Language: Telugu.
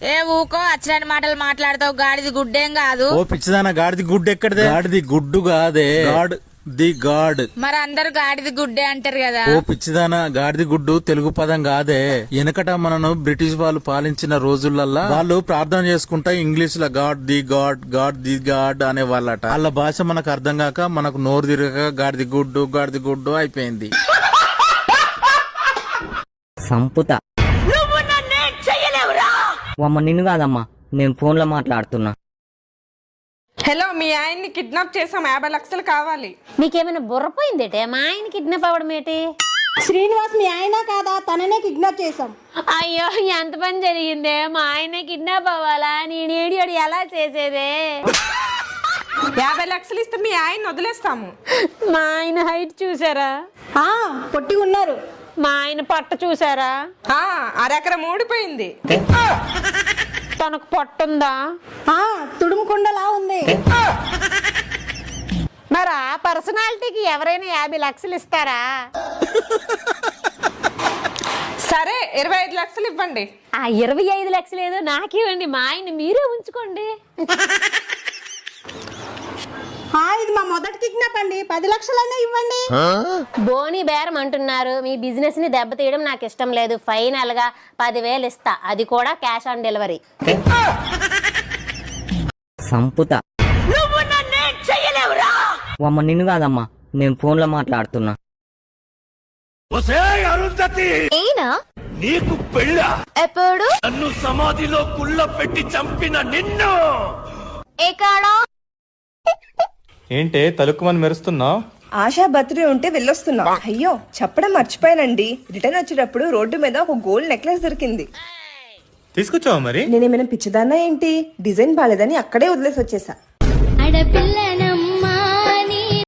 ఏ ఊకో అచ్చని మాటలు మాట్లాడతావు. గాడిది గుడ్డేం కాదు. ఓ పిచ్చిదానా, గాడిది గుడ్డు ఎక్కడదే? గాడిది గుడ్డు కాదే, గాడ్ ది గాడ్. మరి అందరు గాడిది గుడ్డే అంటారు కదా. ఓ పిచ్చిదానా, గాడిది గుడ్డు తెలుగు పదం కాదే. వెనకట మనను బ్రిటిష్ వాళ్ళు పాలించిన రోజులల్లా వాళ్ళు ప్రార్థన చేసుకుంటా ఇంగ్లీష్ లో God the God, God the God అనే వాళ్ళట. వాళ్ళ భాష మనకు అర్థం కాక మనకు నోరు తిరగక గాడిది గుడ్డు అయిపోయింది. సంపుత అమ్మ నిన్ను కాదమ్మా, నేను ఫోన్ లో మాట్లాడుతున్నా. హలో, మీ ఆయన్ని కిడ్నాప్ చేసాం, 50 లక్షలు కావాలి. నీకేమైనా బుర్రపోయిందేటే? మా ఆయన కిడ్నాప్ అవ్వడం ఏంటి? శ్రీనివాస్ మీ ఆయన కాదా? తననే కిడ్నాప్ చేసాం. అయ్యో ఎంత పని జరిగిందే. మా ఆయన కిడ్నాప్ అవ్వాలా? నేనేడియోడు ఎలా చేసేదే? 50 లక్షలు ఇస్తే మీ ఆయన్ని వదిలేస్తాము. మా ఆయన హైట్ చూసారా? పొట్టి ఉన్నారు. మా ఆయన పొట్ట చూసారా? అరెకరం ఊడిపోయింది. తనకు పొట్టుందా? తుడుముకుండలా ఉంది. మరి ఆ పర్సనాలిటీకి ఎవరైనా 50 లక్షలు ఇస్తారా? సరే 25 లక్షలు ఇవ్వండి. ఆ 25 లక్షలు ఏదో నాకివ్వండి, మా ఆయన మీరే ఉంచుకోండి. ఇది మా మొదటి కిడ్నాప్ అండి, 10 లక్షలైనా ఇవ్వండి. బోని బేరం అంటున్నారు. మీ బిజినెస్ ని దెబ్బతీయడం నాకు ఇష్టం లేదు. ఫైనల్ గా 10,000 ఇస్తా, అది కూడా క్యాష్ ఆన్ డెలివరీ. సంపుత అమ్మ నిన్ను కాదమ్మా, నేను ఫోన్ లో మాట్లాడుతున్నా. నీకు పెళ్ళ ఎప్పుడు? నన్ను సమాధిలో కుళ్ళ పెట్టి చంపిన నిన్ను ఎక్కడా? ఏంటే తలుక్కుమని మెరుస్తున్నావు? ఆశా బర్త్డే ఉంటే వెళ్ళొస్తున్నా. అయ్యో చెప్పడం మర్చిపోయానండి, రిటర్న్ వచ్చేటప్పుడు రోడ్డు మీద ఒక గోల్డ్ నెక్లెస్ దొరికింది. తీసుకొచ్చావా మరి? నేనేమైనా పిచ్చిదాన్నా ఏంటి? డిజైన్ బాలేదని అక్కడే వదిలేసి వచ్చేసా. ఆడపిల్ల